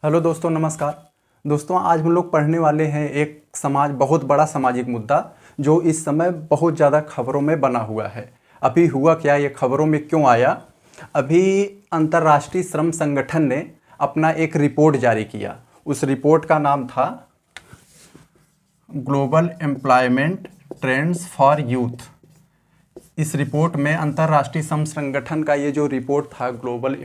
Hello दोस्तों, नमस्कार। दोस्तों, आज हम लोग पढ़ने वाले हैं एक बहुत बड़ा सामाजिक मुद्दा जो इस समय बहुत ज़्यादा खबरों में बना हुआ है। अभी हुआ क्या, ये खबरों में क्यों आया? अभी अंतर्राष्ट्रीय श्रम संगठन ने अपना एक रिपोर्ट जारी किया। उस रिपोर्ट का नाम था global employment trends for youth. इस रिपोर्ट में अंतर्राष्ट्रीय श्रम संगठन का ये जो रिपोर्ट था global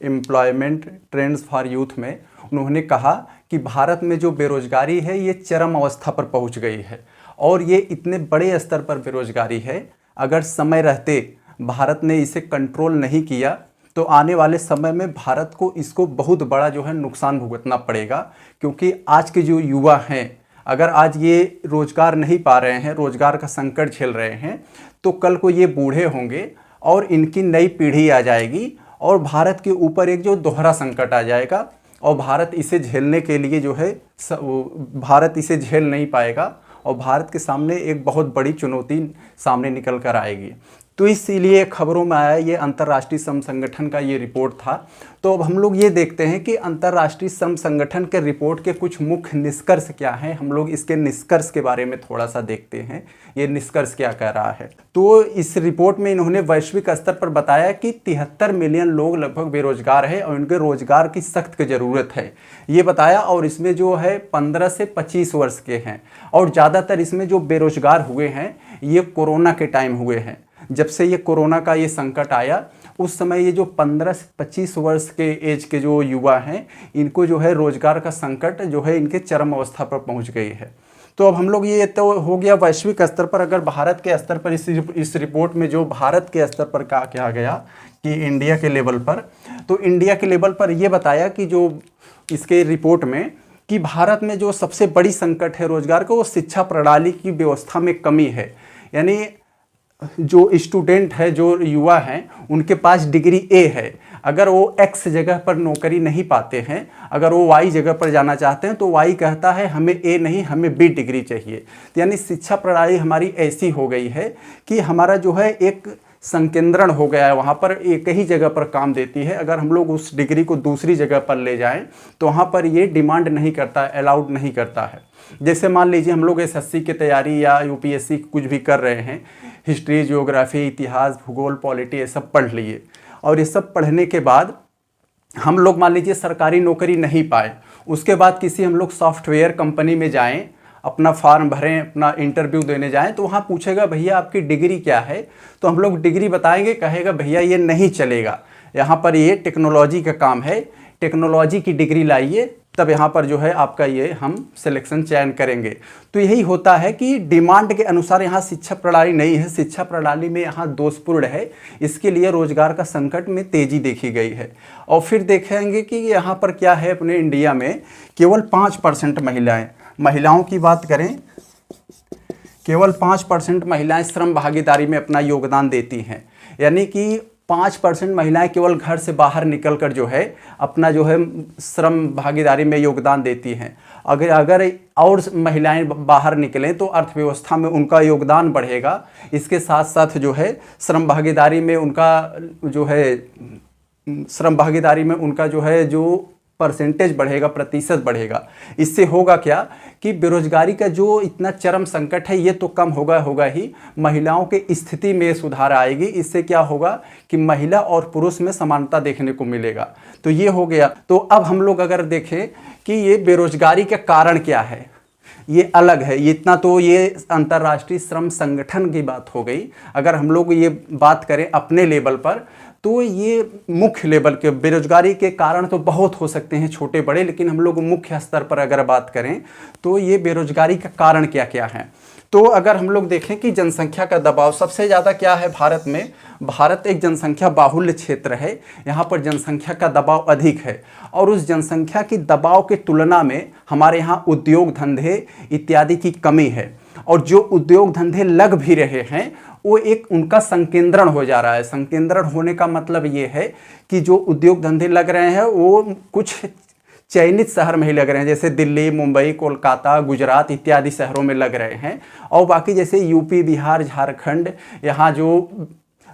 employment trends for youth में, उन्होंने कहा कि भारत में जो बेरोजगारी है ये चरम अवस्था पर पहुंच गई है और ये इतने बड़े स्तर पर बेरोजगारी है, अगर समय रहते भारत ने इसे कंट्रोल नहीं किया तो आने वाले समय में भारत को इसको बहुत बड़ा जो है नुकसान भुगतना पड़ेगा। क्योंकि आज के जो युवा हैं, अगर आज ये रोज़गार नहीं पा रहे हैं, रोज़गार का संकट झेल रहे हैं, तो कल को ये बूढ़े होंगे और इनकी नई पीढ़ी आ जाएगी और भारत के ऊपर एक जो दोहरा संकट आ जाएगा और भारत इसे झेलने के लिए जो है भारत इसे झेल नहीं पाएगा और भारत के सामने एक बहुत बड़ी चुनौती सामने निकल कर आएगी। तो इसीलिए खबरों में आया, ये अंतर्राष्ट्रीय श्रम संगठन का ये रिपोर्ट था। तो अब हम लोग ये देखते हैं कि अंतर्राष्ट्रीय श्रम संगठन के रिपोर्ट के कुछ मुख्य निष्कर्ष क्या हैं। हम लोग इसके निष्कर्ष के बारे में थोड़ा सा देखते हैं, ये निष्कर्ष क्या कह रहा है। तो इस रिपोर्ट में इन्होंने वैश्विक स्तर पर बताया कि 73 मिलियन लोग लगभग बेरोजगार है और उनके रोजगार की सख्त ज़रूरत है, ये बताया। और इसमें जो है 15 से 25 वर्ष के हैं और ज़्यादातर इसमें जो बेरोजगार हुए हैं ये कोरोना के टाइम हुए हैं। जब से ये कोरोना का ये संकट आया उस समय ये जो 15 से 25 वर्ष के एज के जो युवा हैं, इनको जो है रोजगार का संकट जो है इनके चरम अवस्था पर पहुंच गई है। तो अब हम लोग, ये तो हो गया वैश्विक स्तर पर। अगर भारत के स्तर पर इस रिपोर्ट में जो भारत के स्तर पर कहा क्या गया कि इंडिया के लेवल पर, तो इंडिया के लेवल पर ये बताया कि जो इसके रिपोर्ट में कि भारत में जो सबसे बड़ी संकट है रोजगार का, वो शिक्षा प्रणाली की व्यवस्था में कमी है। यानी जो स्टूडेंट है, जो युवा हैं, उनके पास डिग्री ए है, अगर वो एक्स जगह पर नौकरी नहीं पाते हैं, अगर वो वाई जगह पर जाना चाहते हैं तो वाई कहता है हमें ए नहीं, हमें बी डिग्री चाहिए। यानी शिक्षा प्रणाली हमारी ऐसी हो गई है कि हमारा जो है एक संकेंद्रण हो गया है, वहाँ पर एक ही जगह पर काम देती है। अगर हम लोग उस डिग्री को दूसरी जगह पर ले जाएं तो वहाँ पर ये डिमांड नहीं करता, अलाउड नहीं करता है। जैसे मान लीजिए हम लोग एसएससी की तैयारी या यूपीएससी कुछ भी कर रहे हैं, हिस्ट्री, ज्योग्राफी, इतिहास, भूगोल, पॉलिटी ये सब पढ़ लिए और ये सब पढ़ने के बाद हम लोग मान लीजिए सरकारी नौकरी नहीं पाए, उसके बाद किसी हम लोग सॉफ्टवेयर कंपनी में जाएं, अपना फॉर्म भरें, अपना इंटरव्यू देने जाएं, तो वहाँ पूछेगा भैया आपकी डिग्री क्या है, तो हम लोग डिग्री बताएंगे, कहेगा भैया ये नहीं चलेगा, यहाँ पर ये टेक्नोलॉजी का काम है, टेक्नोलॉजी की डिग्री लाइए, तब यहाँ पर जो है आपका ये हम सिलेक्शन चयन करेंगे। तो यही होता है कि डिमांड के अनुसार यहाँ शिक्षा प्रणाली नहीं है, शिक्षा प्रणाली में यहाँ दोषपूर्ण है, इसके लिए रोजगार का संकट में तेजी देखी गई है। और फिर देखेंगे कि यहाँ पर क्या है, अपने इंडिया में केवल 5% महिलाओं की बात करें, केवल 5% महिलाएं श्रम भागीदारी में अपना योगदान देती हैं। यानी कि 5% महिलाएं केवल घर से बाहर निकलकर जो है अपना जो है श्रम भागीदारी में योगदान देती हैं। अगर और महिलाएं बाहर निकलें तो अर्थव्यवस्था में उनका योगदान बढ़ेगा। इसके साथ साथ जो है श्रम भागीदारी में उनका जो परसेंटेज बढ़ेगा, प्रतिशत बढ़ेगा। इससे होगा क्या कि बेरोजगारी का जो इतना चरम संकट है ये तो कम होगा ही, महिलाओं के स्थिति में सुधार आएगी। इससे क्या होगा कि महिला और पुरुष में समानता देखने को मिलेगा। तो ये हो गया। तो अब हम लोग अगर देखें कि ये बेरोजगारी का कारण क्या है, ये अलग है, ये इतना तो ये अंतर्राष्ट्रीय श्रम संगठन की बात हो गई। अगर हम लोग ये बात करें अपने लेवल पर, तो ये मुख्य लेवल के बेरोजगारी के कारण तो बहुत हो सकते हैं, छोटे बड़े, लेकिन हम लोग मुख्य स्तर पर अगर बात करें तो ये बेरोजगारी का कारण क्या क्या है। तो अगर हम लोग देखें कि जनसंख्या का दबाव सबसे ज़्यादा क्या है भारत में, भारत एक जनसंख्या बाहुल्य क्षेत्र है, यहाँ पर जनसंख्या का दबाव अधिक है और उस जनसंख्या की दबाव के तुलना में हमारे यहाँ उद्योग धंधे इत्यादि की कमी है। और जो उद्योग धंधे लग भी रहे हैं वो एक उनका संकेंद्रण हो जा रहा है। संकेंद्रण होने का मतलब ये है कि जो उद्योग धंधे लग रहे हैं वो कुछ चयनित शहर में ही लग रहे हैं, जैसे दिल्ली, मुंबई, कोलकाता, गुजरात इत्यादि शहरों में लग रहे हैं। और बाकी जैसे यूपी, बिहार, झारखंड, यहाँ जो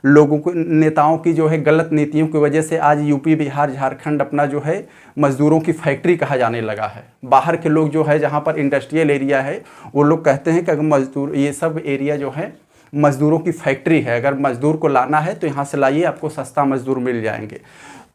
लोगों को, नेताओं की जो है गलत नीतियों की वजह से आज यूपी बिहार झारखंड अपना जो है मजदूरों की फैक्ट्री कहा जाने लगा है। बाहर के लोग जो है, जहाँ पर इंडस्ट्रियल एरिया है, वो लोग कहते हैं कि अगर मजदूर, ये सब एरिया जो है मजदूरों की फैक्ट्री है, अगर मजदूर को लाना है तो यहाँ से लाइए, आपको सस्ता मजदूर मिल जाएंगे।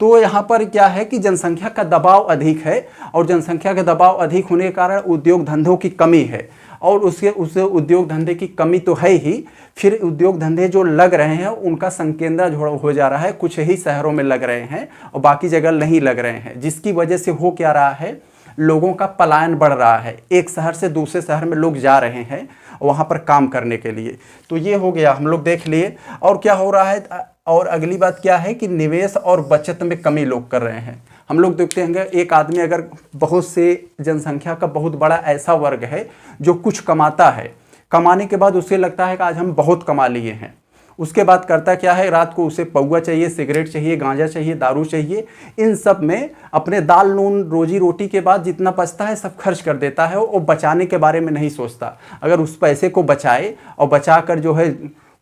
तो यहाँ पर क्या है कि जनसंख्या का दबाव अधिक है, और जनसंख्या का दबाव अधिक होने के कारण उद्योग धंधों की कमी है, और उस उद्योग धंधे की कमी तो है ही, फिर उद्योग धंधे जो लग रहे हैं उनका संकेंद्रण हो जा रहा है, कुछ ही शहरों में लग रहे हैं और बाकी जगह नहीं लग रहे हैं, जिसकी वजह से हो क्या रहा है, लोगों का पलायन बढ़ रहा है। एक शहर से दूसरे शहर में लोग जा रहे हैं वहाँ पर काम करने के लिए। तो ये हो गया, हम लोग देख लिए। और क्या हो रहा है, और अगली बात क्या है कि निवेश और बचत में कमी लोग कर रहे हैं। हम लोग देखते हैं एक आदमी, अगर बहुत से जनसंख्या का बहुत बड़ा ऐसा वर्ग है जो कुछ कमाता है, कमाने के बाद उसे लगता है कि आज हम बहुत कमा लिए हैं, उसके बाद करता क्या है, रात को उसे पौवा चाहिए, सिगरेट चाहिए, गांजा चाहिए, दारू चाहिए, इन सब में अपने दाल नून रोजी रोटी के बाद जितना बचता है सब खर्च कर देता है, और बचाने के बारे में नहीं सोचता। अगर उस पैसे को बचाए और बचा कर जो है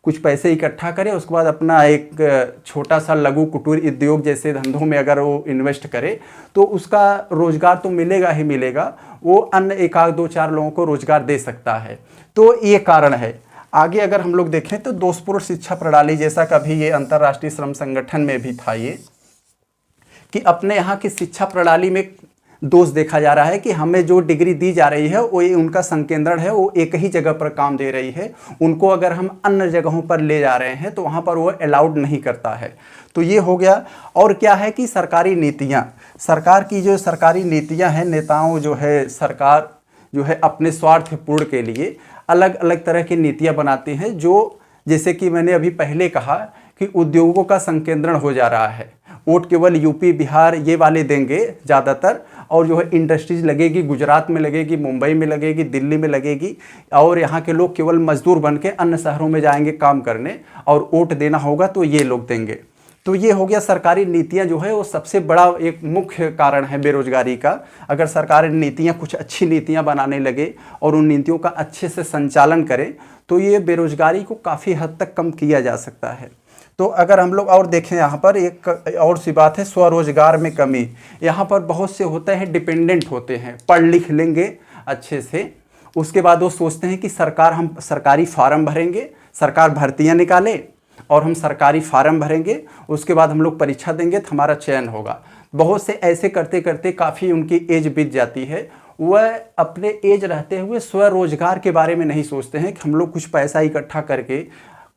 कुछ पैसे इकट्ठा करे, उसके बाद अपना एक छोटा सा लघु कुटीर उद्योग जैसे धंधों में अगर वो इन्वेस्ट करे तो उसका रोजगार तो मिलेगा ही मिलेगा, वो अन्य एक आध दो चार लोगों को रोजगार दे सकता है। तो ये कारण है। आगे अगर हम लोग देखें तो दोषपूर्ण शिक्षा प्रणाली, जैसा कभी ये अंतर्राष्ट्रीय श्रम संगठन में भी था ये, कि अपने यहाँ की शिक्षा प्रणाली में दोष देखा जा रहा है कि हमें जो डिग्री दी जा रही है वो ये उनका संकेंद्रण है, वो एक ही जगह पर काम दे रही है, उनको अगर हम अन्य जगहों पर ले जा रहे हैं तो वहाँ पर वो अलाउड नहीं करता है। तो ये हो गया। और क्या है कि सरकारी नीतियाँ, सरकार की जो सरकारी नीतियाँ हैं, नेताओं जो है, सरकार जो है अपने स्वार्थ पूर्ण के लिए अलग अलग तरह की नीतियाँ बनाती हैं, जो जैसे कि मैंने अभी पहले कहा कि उद्योगों का संकेंद्रण हो जा रहा है। वोट केवल यूपी बिहार ये वाले देंगे ज़्यादातर, और जो है इंडस्ट्रीज लगेगी गुजरात में लगेगी, मुंबई में लगेगी, दिल्ली में लगेगी, और यहाँ के लोग केवल मजदूर बन के अन्य शहरों में जाएंगे काम करने, और वोट देना होगा तो ये लोग देंगे। तो ये हो गया सरकारी नीतियाँ जो है वो सबसे बड़ा एक मुख्य कारण है बेरोजगारी का। अगर सरकारी नीतियाँ कुछ अच्छी नीतियाँ बनाने लगे और उन नीतियों का अच्छे से संचालन करें तो ये बेरोजगारी को काफ़ी हद तक कम किया जा सकता है। तो अगर हम लोग और देखें, यहाँ पर एक और सी बात है, स्वरोजगार में कमी। यहाँ पर बहुत से होते हैं डिपेंडेंट होते हैं, पढ़ लिख लेंगे अच्छे से, उसके बाद वो सोचते हैं कि हम सरकारी फार्म भरेंगे, सरकार भर्तियाँ निकाले और हम सरकारी फार्म भरेंगे, उसके बाद हम लोग परीक्षा देंगे तो हमारा चयन होगा। बहुत से ऐसे करते करते काफ़ी उनकी एज बीत जाती है, वह अपने एज रहते हुए स्वरोजगार के बारे में नहीं सोचते हैं कि हम लोग कुछ पैसा इकट्ठा करके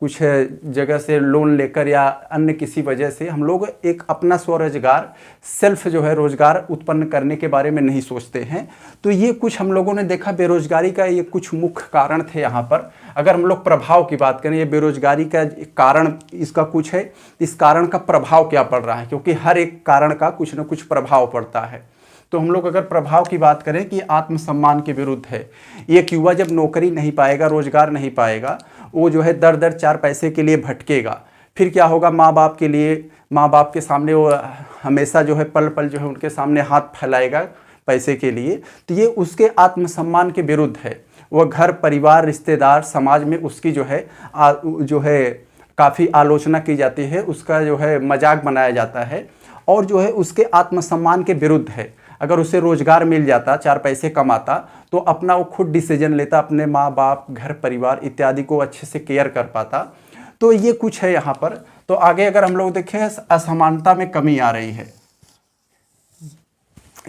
कुछ जगह से लोन लेकर या अन्य किसी वजह से हम लोग एक अपना स्वरोजगार, सेल्फ जो है रोजगार उत्पन्न करने के बारे में नहीं सोचते हैं। तो ये कुछ हम लोगों ने देखा बेरोजगारी का, ये कुछ मुख्य कारण थे यहाँ पर। अगर हम लोग प्रभाव की बात करें, ये बेरोजगारी का कारण इसका कुछ है, इस कारण का प्रभाव क्या पड़ रहा है, क्योंकि हर एक कारण का कुछ न कुछ प्रभाव पड़ता है। तो हम लोग अगर प्रभाव की बात करें कि आत्मसम्मान के विरुद्ध है। एक युवा जब नौकरी नहीं पाएगा, रोजगार नहीं पाएगा, वो जो है दर दर चार पैसे के लिए भटकेगा। फिर क्या होगा, माँ बाप के लिए, माँ बाप के सामने वो हमेशा जो है पल पल जो है उनके सामने हाथ फैलाएगा पैसे के लिए। तो ये उसके आत्मसम्मान के विरुद्ध है। वह घर परिवार रिश्तेदार समाज में उसकी जो है काफ़ी आलोचना की जाती है, उसका जो है मजाक बनाया जाता है, और जो है उसके आत्मसम्मान के विरुद्ध है। अगर उसे रोजगार मिल जाता, चार पैसे कमाता, तो अपना वो खुद डिसीजन लेता, अपने माँ बाप घर परिवार इत्यादि को अच्छे से केयर कर पाता। तो ये कुछ है यहाँ पर। तो आगे अगर हम लोग देखें, असमानता में कमी आ रही है।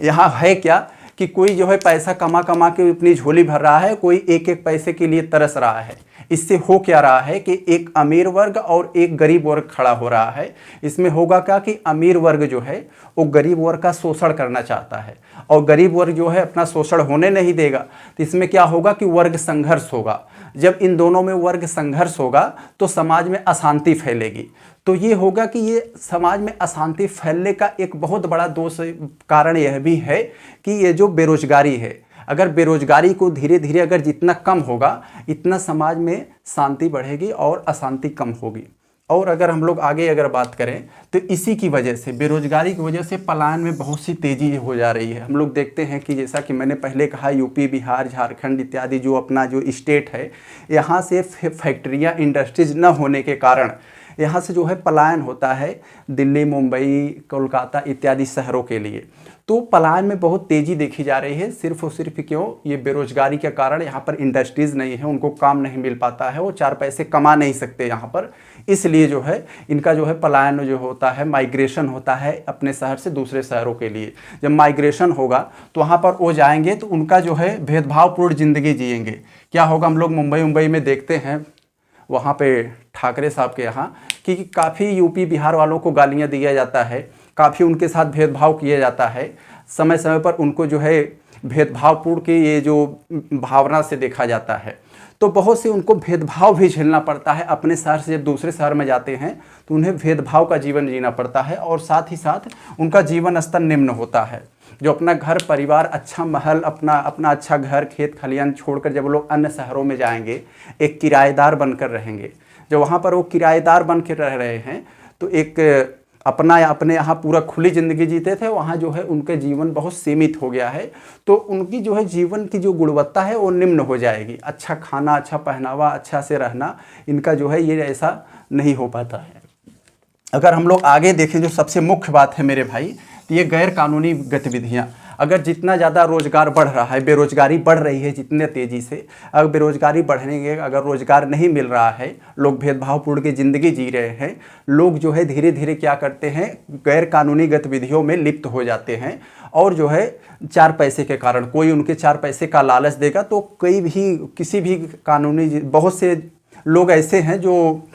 यहाँ है क्या कि कोई जो है पैसा कमा कमा के अपनी झोली भर रहा है, कोई एक एक पैसे के लिए तरस रहा है। इससे हो क्या रहा है कि एक अमीर वर्ग और एक गरीब वर्ग खड़ा हो रहा है। इसमें होगा क्या कि अमीर वर्ग जो है वो गरीब वर्ग का शोषण करना चाहता है, और गरीब वर्ग जो है अपना शोषण होने नहीं देगा। तो इसमें क्या होगा कि वर्ग संघर्ष होगा। जब इन दोनों में वर्ग संघर्ष होगा तो समाज में अशांति फैलेगी। तो ये होगा कि ये समाज में अशांति फैलने का एक बहुत बड़ा दोष कारण यह भी है कि ये जो बेरोजगारी है, अगर बेरोजगारी को धीरे धीरे अगर जितना कम होगा इतना समाज में शांति बढ़ेगी और अशांति कम होगी। और अगर हम लोग आगे अगर बात करें तो इसी की वजह से, बेरोजगारी की वजह से पलायन में बहुत सी तेज़ी हो जा रही है। हम लोग देखते हैं कि जैसा कि मैंने पहले कहा, यूपी बिहार झारखंड इत्यादि जो अपना जो स्टेट है, यहाँ से फैक्ट्रियाँ इंडस्ट्रीज न होने के कारण यहाँ से जो है पलायन होता है दिल्ली, मुंबई, कोलकाता इत्यादि शहरों के लिए। तो पलायन में बहुत तेज़ी देखी जा रही है, सिर्फ और सिर्फ क्यों, ये बेरोजगारी के कारण यहाँ पर इंडस्ट्रीज़ नहीं है, उनको काम नहीं मिल पाता है, वो 4 पैसे कमा नहीं सकते यहाँ पर, इसलिए जो है इनका जो है पलायन जो होता है, माइग्रेशन होता है अपने शहर से दूसरे शहरों के लिए। जब माइग्रेशन होगा तो वहाँ पर वो जाएंगे तो उनका जो है भेदभावपूर्ण ज़िंदगी जिएंगे। क्या होगा, हम लोग मुंबई में देखते हैं वहाँ पे ठाकरे साहब के यहाँ कि काफ़ी यूपी बिहार वालों को गालियाँ दिया जाता है, काफ़ी उनके साथ भेदभाव किया जाता है, समय समय पर उनको जो है भेदभावपूर्ण की ये जो भावना से देखा जाता है। तो बहुत से उनको भेदभाव भी झेलना पड़ता है, अपने शहर से जब दूसरे शहर में जाते हैं तो उन्हें भेदभाव का जीवन जीना पड़ता है, और साथ ही साथ उनका जीवन स्तर निम्न होता है। जो अपना घर परिवार, अच्छा महल, अपना अच्छा घर, खेत खलियान छोड़कर जब लोग अन्य शहरों में जाएंगे, एक किराएदार बनकर रहेंगे। जब वहाँ पर वो किराएदार बन के रह रहे हैं तो एक अपने यहाँ पूरा खुली ज़िंदगी जीते थे, वहाँ जो है उनके जीवन बहुत सीमित हो गया है। तो उनकी जो है जीवन की जो गुणवत्ता है वो निम्न हो जाएगी। अच्छा खाना, अच्छा पहनावा, अच्छा से रहना, इनका जो है ये ऐसा नहीं हो पाता है। अगर हम लोग आगे देखें, जो सबसे मुख्य बात है मेरे भाई, तो ये गैर कानूनी गतिविधियाँ। अगर जितना ज़्यादा रोज़गार बढ़ रहा है, बेरोज़गारी बढ़ रही है जितने तेज़ी से, अगर बेरोज़गारी बढ़ने के, अगर रोज़गार नहीं मिल रहा है, लोग भेदभावपूर्ण की ज़िंदगी जी रहे हैं, लोग जो है धीरे धीरे क्या करते हैं, गैर कानूनी गतिविधियों में लिप्त हो जाते हैं। और जो है 4 पैसे के कारण, कोई उनके 4 पैसे का लालच देगा तो किसी भी कानूनी, बहुत से लोग ऐसे हैं जो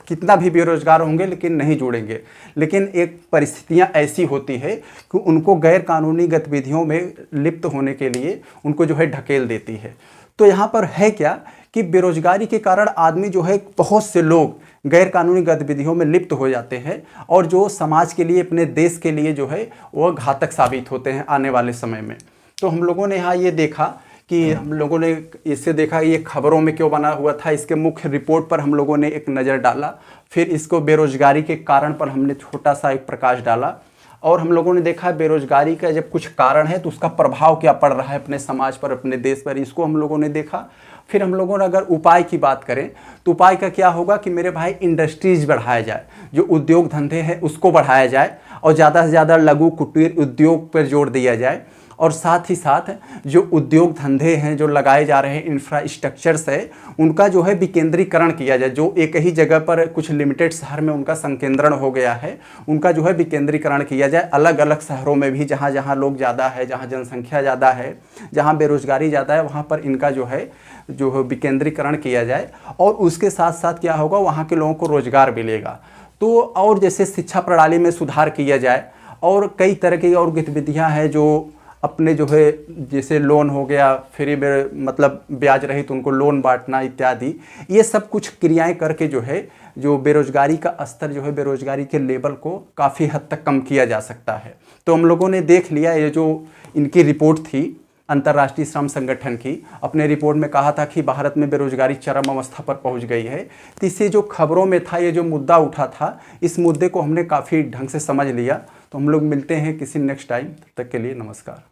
कितना भी बेरोजगार होंगे लेकिन नहीं जुड़ेंगे। लेकिन एक परिस्थितियां ऐसी होती है कि उनको गैर कानूनी गतिविधियों में लिप्त होने के लिए उनको जो है ढकेल देती है। तो यहाँ पर है क्या कि बेरोजगारी के कारण आदमी जो है, बहुत से लोग गैर कानूनी गतिविधियों में लिप्त हो जाते हैं, और जो समाज के लिए, अपने देश के लिए जो है वह घातक साबित होते हैं आने वाले समय में। तो हम लोगों ने यहाँ ये देखा कि हम लोगों ने इससे देखा ये खबरों में क्यों बना हुआ था, इसके मुख्य रिपोर्ट पर हम लोगों ने एक नज़र डाला, फिर इसको बेरोजगारी के कारण पर हमने छोटा सा एक प्रकाश डाला, और हम लोगों ने देखा बेरोजगारी का जब कुछ कारण है तो उसका प्रभाव क्या पड़ रहा है अपने समाज पर, अपने देश पर, इसको हम लोगों ने देखा। फिर हम लोगों ने अगर उपाय की बात करें तो उपाय का क्या होगा कि मेरे भाई इंडस्ट्रीज बढ़ाया जाए, जो उद्योग धंधे हैं उसको बढ़ाया जाए, और ज़्यादा से ज़्यादा लघु कुटीर उद्योग पर जोर दिया जाए, और साथ ही साथ जो उद्योग धंधे हैं जो लगाए जा रहे हैं, इंफ्रास्ट्रक्चर्स है, उनका जो है विकेंद्रीकरण किया जाए। जो एक ही जगह पर कुछ लिमिटेड शहर में उनका संकेंद्रण हो गया है, उनका जो है विकेंद्रीकरण किया जाए। अलग अलग शहरों में भी जहाँ जहाँ लोग ज़्यादा है, जहाँ जनसंख्या ज़्यादा है, जहाँ बेरोजगारी ज़्यादा है, वहाँ पर इनका जो है विकेंद्रीकरण किया जाए, और उसके साथ साथ क्या होगा, वहाँ के लोगों को रोजगार मिलेगा। तो और जैसे शिक्षा प्रणाली में सुधार किया जाए, और कई तरह की और गतिविधियाँ हैं जो अपने जो है, जैसे लोन हो गया, फ्री में मतलब ब्याज रहित उनको लोन बांटना इत्यादि, ये सब कुछ क्रियाएं करके जो है जो बेरोजगारी का स्तर जो है, बेरोजगारी के लेवल को काफ़ी हद तक कम किया जा सकता है। तो हम लोगों ने देख लिया, ये जो इनकी रिपोर्ट थी अंतर्राष्ट्रीय श्रम संगठन की, अपने रिपोर्ट में कहा था कि भारत में बेरोजगारी चरम अवस्था पर पहुंच गई है। तो इससे जो खबरों में था, ये जो मुद्दा उठा था, इस मुद्दे को हमने काफ़ी ढंग से समझ लिया। तो हम लोग मिलते हैं किसी नेक्स्ट टाइम, तब तक के लिए नमस्कार।